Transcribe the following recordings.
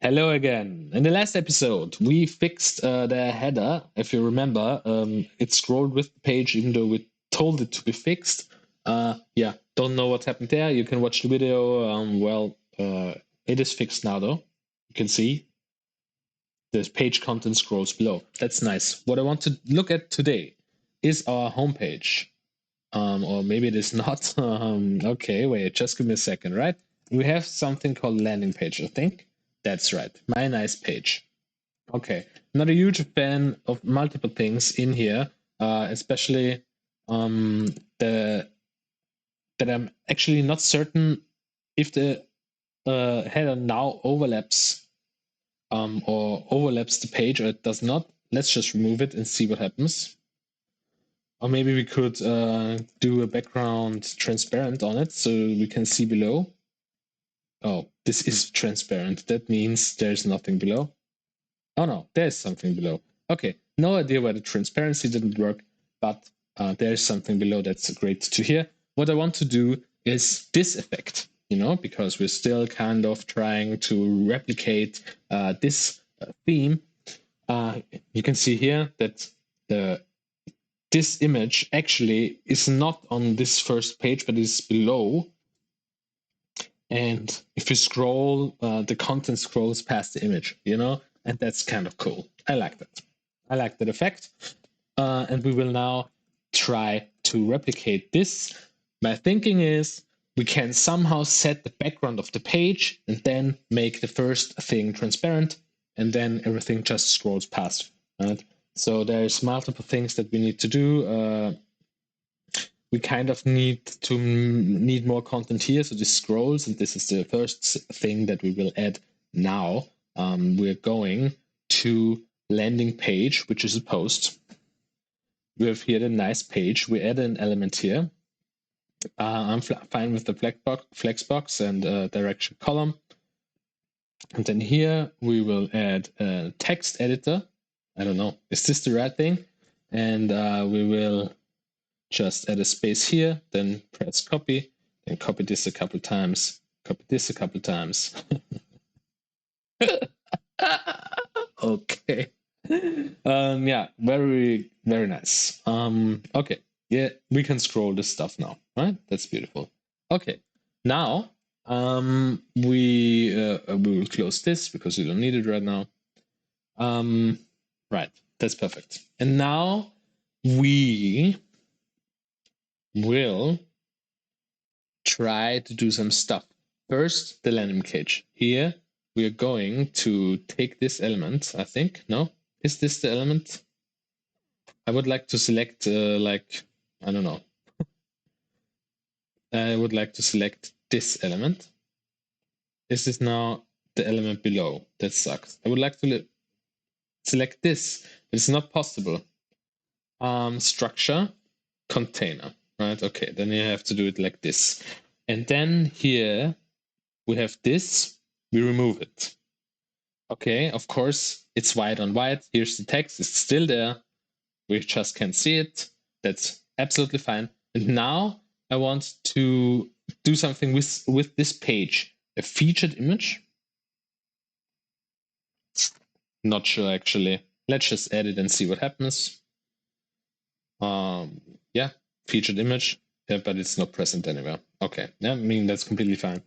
Hello again. In the last episode, we fixed the header. If you remember, it scrolled with the page even though we told it to be fixed. Yeah, don't know what happened there. You can watch the video. It is fixed now though. You can see the page content scrolls below. That's nice. What I want to look at today is our homepage. Or maybe it is not. Okay, wait, just give me a second, right? We have something called landing page, I think. That's right. My nice page. Okay. Not a huge fan of multiple things in here, especially the that I'm actually not certain if the header now overlaps or overlaps the page or it does not. Let's just remove it and see what happens. Or maybe we could do a background transparent on it so we can see below. Oh, this is transparent. That means there's nothing below. Oh no, there's something below. Okay, no idea why the transparency didn't work, but there's something below that's great to hear. What I want to do is this effect, because we're still kind of trying to replicate this theme. You can see here that this image actually is not on this first page, but is below. And if you scroll, the content scrolls past the image, and that's kind of cool. I like that. I like that effect. And we will now try to replicate this. My thinking is we can somehow set the background of the page and then make the first thing transparent, and then everything just scrolls past. Right? So there's multiple things that we need to do. We kind of need more content here. So this scrolls, and this is the first thing that we will add now. We're going to landing page, which is a post. We have here the nice page. We add an element here. I'm fine with the flexbox and direction column. And then here we will add a text editor. I don't know, is this the right thing? And we will just add a space here, then press copy, then copy this a couple times, copy this a couple times. Okay. Yeah, very, very nice. Okay, yeah, we can scroll this stuff now, right? That's beautiful. Okay, now we will close this because we don't need it right now. Right, that's perfect. And now we will try to do some stuff. First, the landing page. Here, we are going to take this element, I think. No? Is this the element? I would like to select, I don't know. I would like to select this element. Is this now the element below? That sucks. I would like to select this, but it's not possible. Structure, container, right? Okay, then you have to do it like this. And then here we have this, we remove it. Okay, of course, it's white on white. Here's the text, it's still there. We just can't see it. That's absolutely fine. And now I want to do something with this page. A featured image. Not sure actually. Let's just add it and see what happens. Yeah, featured image, yeah, but it's not present anywhere. Okay, yeah, I mean, that's completely fine.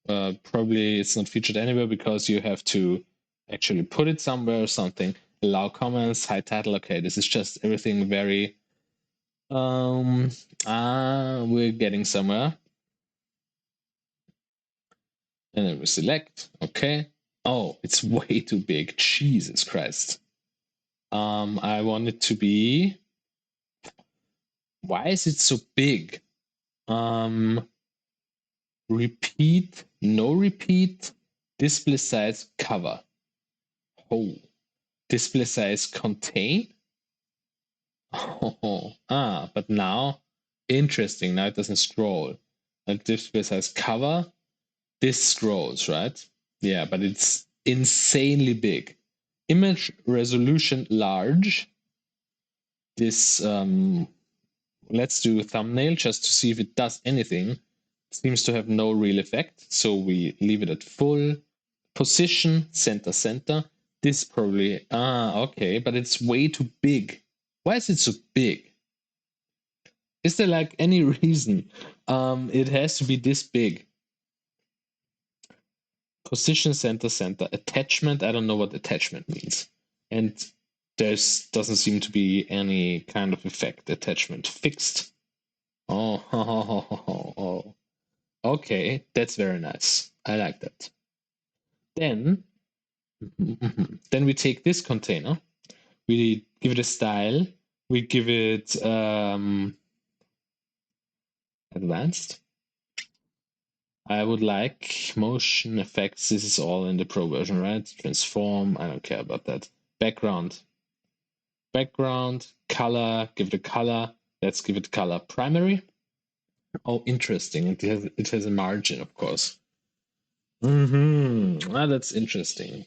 Probably it's not featured anywhere because you have to actually put it somewhere or something. Allow comments, hide title. Okay, this is just everything very we're getting somewhere. And then we select. Okay. Oh, it's way too big. Jesus Christ. I want it to be. Why is it so big? Repeat, no repeat, display size cover. Oh, display size contain. Oh, but now, interesting. Now it doesn't scroll. And display size cover, this scrolls, right? Yeah, but it's insanely big. Image resolution large. This, let's do a thumbnail just to see if it does anything. It seems to have no real effect, so we leave it at full. Position, center, center. This probably, okay, but it's way too big. Why is it so big? Is there like any reason it has to be this big? Position, center, center. Attachment, I don't know what attachment means. And there's doesn't seem to be any kind of effect. Attachment. Fixed. Oh, oh. Okay, that's very nice. I like that. Then, then we take this container, we give it a style, we give it advanced. I would like motion effects. This is all in the pro version, right? Transform. I don't care about that. Background. Background. Color. Give it a color. Let's give it color primary. Oh, interesting. It has a margin, of course. That's interesting.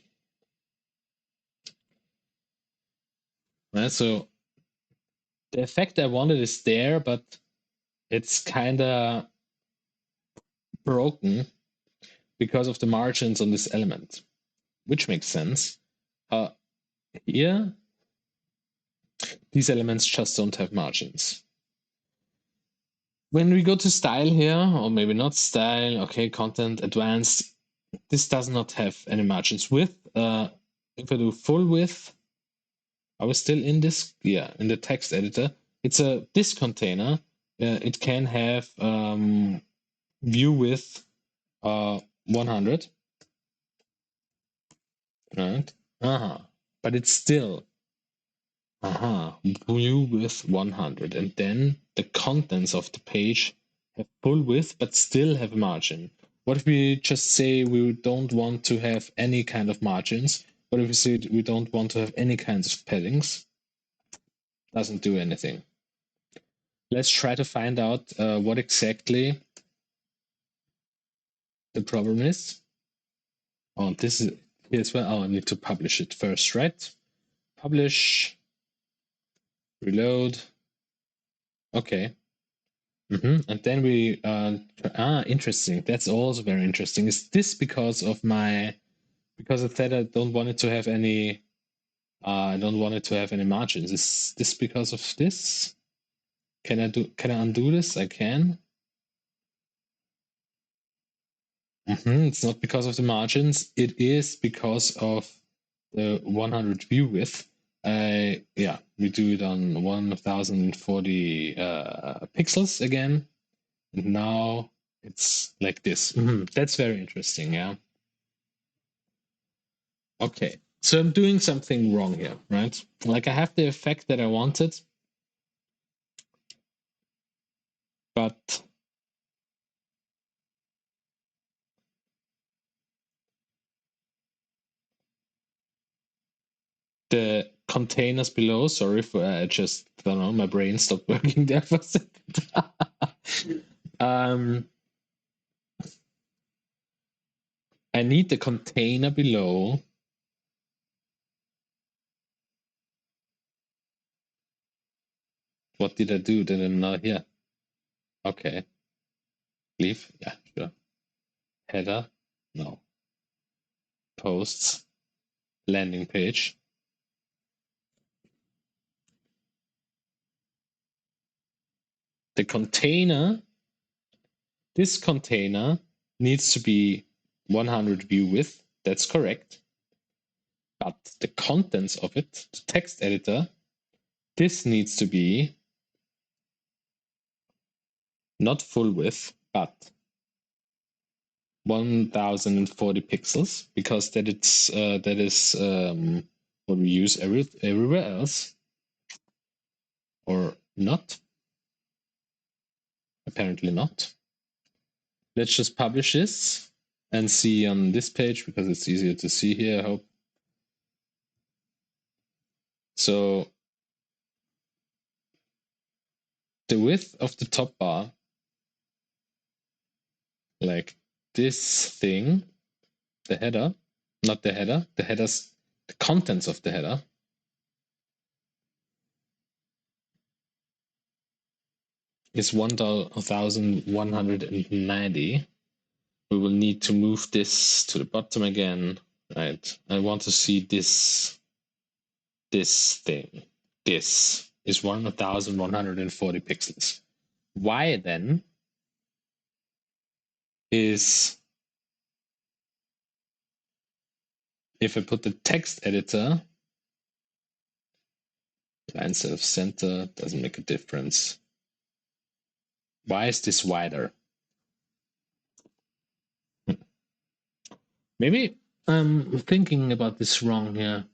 So the effect I wanted is there, but it's kind of broken because of the margins on this element, which makes sense. Here, these elements just don't have margins. When we go to style here, or maybe not style, okay, content, advanced, this does not have any margins. Width, if I do full width, are we still in this? Yeah, in the text editor. It's this container. It can have view width 100. Right? But it's still view width 100. And then the contents of the page have full width but still have a margin. What if we just say we don't want to have any kind of margins? What if we say we don't want to have any kinds of paddings? Doesn't do anything. Let's try to find out what exactly the problem is. Oh, this is here as well. Oh, I need to publish it first, right? Publish, reload. Okay. And then we interesting. That's also very interesting. Is this because of that I don't want it to have any I don't want it to have any margins. Is this because of this? Can I undo this? I can. It's not because of the margins. It is because of the 100 view width. Yeah, we do it on 1040 pixels again. And now it's like this. That's very interesting, yeah. Okay, so I'm doing something wrong here, right? Like I have the effect that I wanted, but the containers below, sorry for I just I don't know, my brain stopped working there for a second. I need the container below. What did I do? Did I not here? Okay. Leave? Yeah, sure. Header? No. Posts? Landing page? The container, this container needs to be 100 view width. That's correct. But the contents of it, the text editor, this needs to be not full width, but 1040 pixels, because that is what we use everywhere else, or not. Apparently not. Let's just publish this and see on this page because it's easier to see here, I hope. So the width of the top bar, like this thing, the header, not the header, the header's the contents of the header is 1190. We will need to move this to the bottom again. right? I want to see this thing. This is 1140 pixels. Why then is, if I put the text editor, line set of center, doesn't make a difference. Why is this wider? Maybe I'm thinking about this wrong here.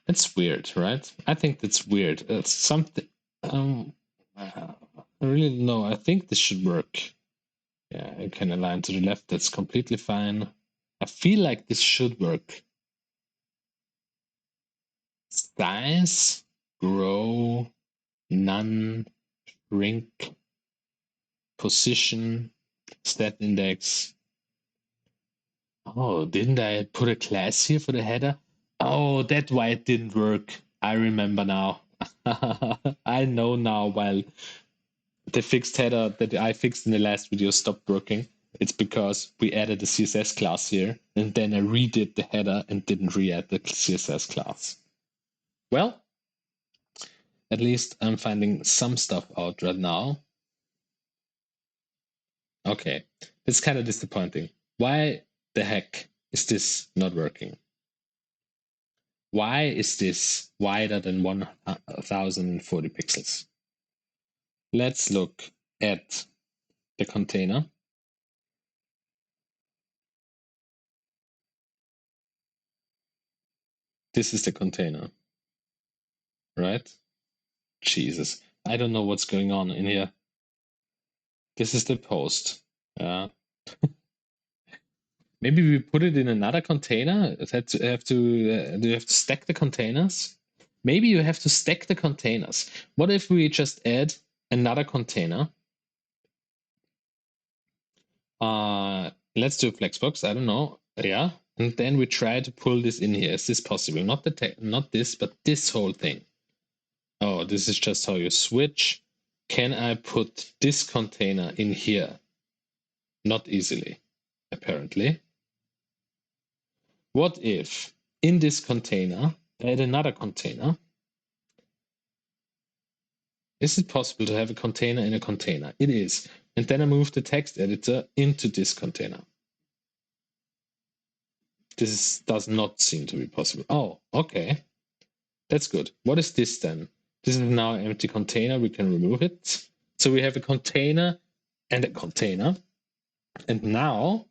That's weird, right? I think that's weird. It's something. I really don't know. I think this should work. Yeah, I can align to the left. That's completely fine. I feel like this should work. Size, grow, none, shrink, position, stat index. Oh, didn't I put a class here for the header? Oh, that's why it didn't work. I remember now. I know now why the fixed header that I fixed in the last video stopped working. It's because we added a CSS class here, and then I redid the header and didn't re-add the CSS class. Well, at least I'm finding some stuff out right now. Okay, it's kind of disappointing. Why the heck is this not working? Why is this wider than 1040 pixels? Let's look at the container. This is the container, right? Jesus, I don't know what's going on in here. This is the post. Maybe we put it in another container. Do you have to stack the containers? Maybe you have to stack the containers. What if we just add another container? Let's do Flexbox. I don't know. Yeah, and then we try to pull this in here. Is this possible? Not this, but this whole thing. Oh, this is just how you switch. Can I put this container in here? Not easily, apparently. What if in this container I add another container? Is it possible to have a container in a container? It is. And then I move the text editor into this container. This does not seem to be possible. Oh, okay. That's good. What is this then? This is now an empty container. We can remove it. So we have a container and a container. And now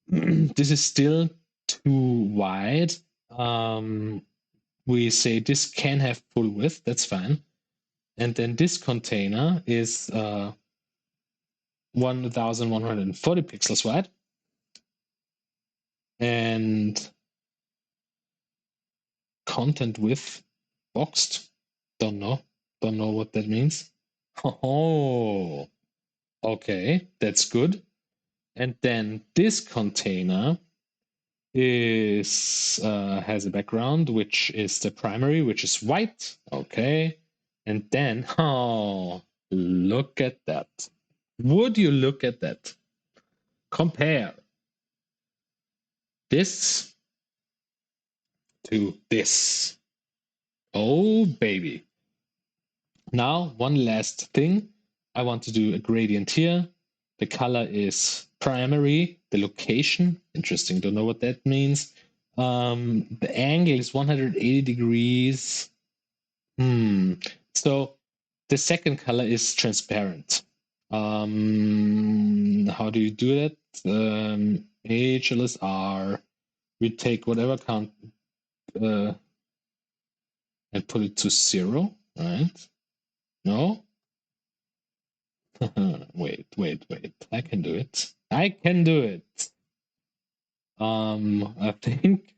this is still too wide. We say this can have full width. That's fine. And then this container is 1140 pixels wide. And content width boxed. Don't know. Don't know what that means. Oh, okay. That's good. And then this container is has a background, which is the primary, which is white. Okay. And then, oh, look at that. Would you look at that? Compare this to this. Oh, baby. Now, one last thing. I want to do a gradient here. The color is primary. The location, interesting, don't know what that means. The angle is 180 degrees. So the second color is transparent. How do you do that? HLSR. We take whatever count and put it to 0, right? No? wait. I can do it. I can do it. I think.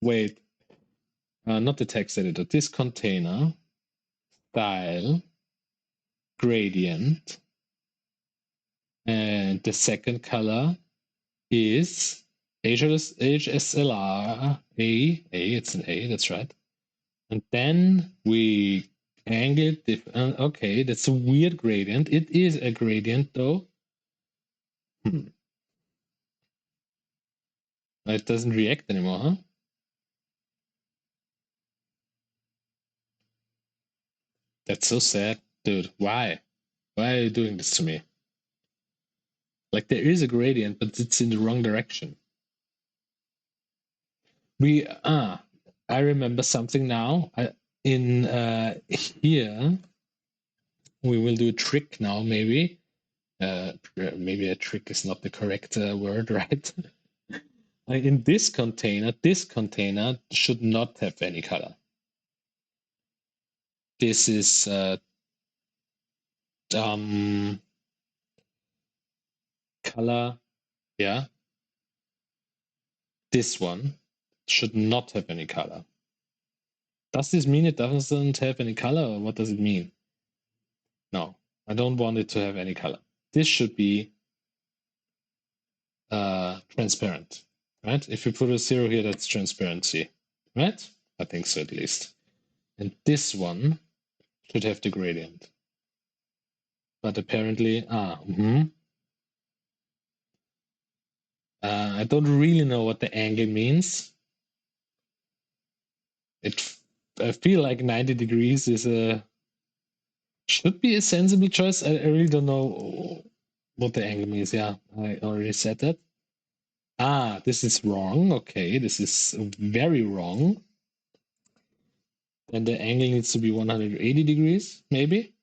Wait. Not the text editor. This container. Style. Gradient. And the second color is HSLR A. It's an A, that's right. And then we angle it. Okay, that's a weird gradient. It is a gradient though. It doesn't react anymore, huh? That's so sad, dude. Why? Why are you doing this to me? Like there is a gradient, but it's in the wrong direction. I remember something now. In here, we will do a trick now. Maybe a trick is not the correct word, right? In this container should not have any color. This is color, yeah. This one should not have any color. Does this mean it doesn't have any color, or what does it mean? No, I don't want it to have any color. This should be transparent, right? If you put a 0 here, that's transparency, right? I think so at least. And this one should have the gradient. But apparently, I don't really know what the angle means. I feel like 90 degrees should be a sensible choice. I really don't know what the angle means. Yeah, I already said that. This is wrong. Okay, this is very wrong. And the angle needs to be 180 degrees, maybe.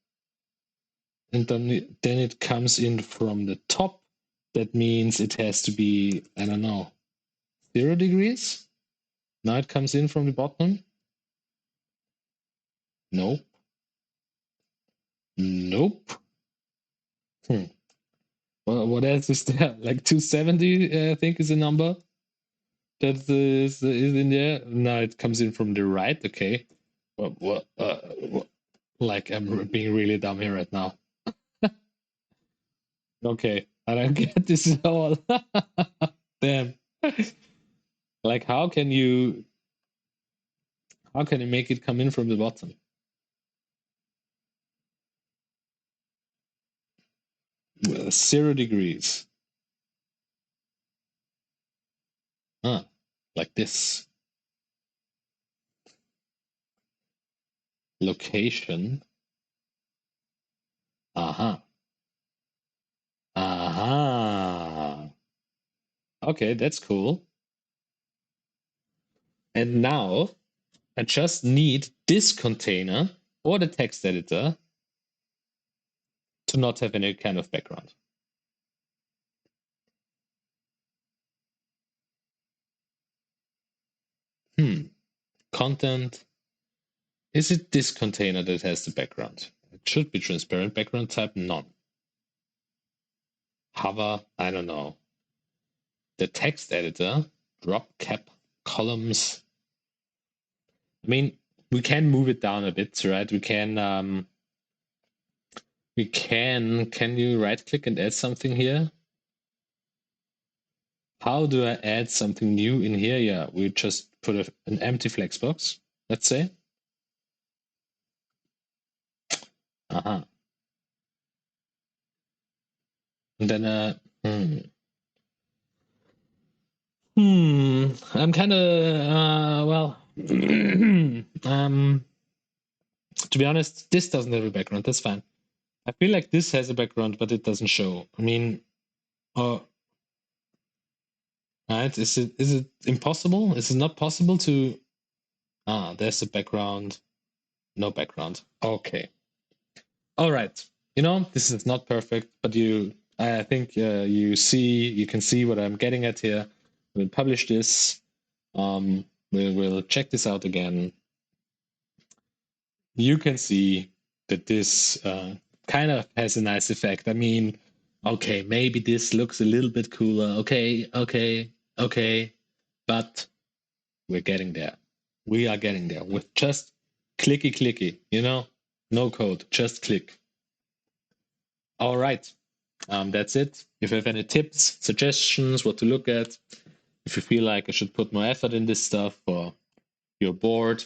And then it comes in from the top. That means it has to be, I don't know, 0 degrees. Now it comes in from the bottom. Nope. Nope. Well, what else is there? Like 270, I think, is a number that is in there. Now it comes in from the right. Okay. What? Like I'm being really dumb here right now. Okay, I don't get this at all. Damn. Like, how can you make it come in from the bottom? 0 degrees. Like this. Location. Uh-huh. Uh-huh. Okay, that's cool. And now I just need this container or the text editor to not have any kind of background. Content. Is it this container that has the background? It should be transparent background type, none. Hover, I don't know. The text editor, drop cap columns. I mean, we can move it down a bit, right? Can you right click and add something here? How do I add something new in here? Yeah, we just put an empty flex box, let's say. Uh-huh. And then, I'm kind of, well, to be honest, this doesn't have a background. That's fine. I feel like this has a background, but it doesn't show. I mean, right? Is it impossible? Is it not possible to? There's a background. No background. Okay. All right. This is not perfect, but I think you can see what I'm getting at here. We'll publish this. We'll check this out again. You can see that this kind of has a nice effect. I mean, okay, maybe this looks a little bit cooler. Okay, but we're getting there. We are getting there with just clicky, no code, just click. All right. That's it. If you have any tips, suggestions, what to look at, if you feel like I should put more effort in this stuff or you're bored,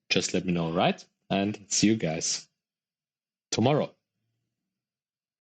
just let me know, right? And see you guys tomorrow.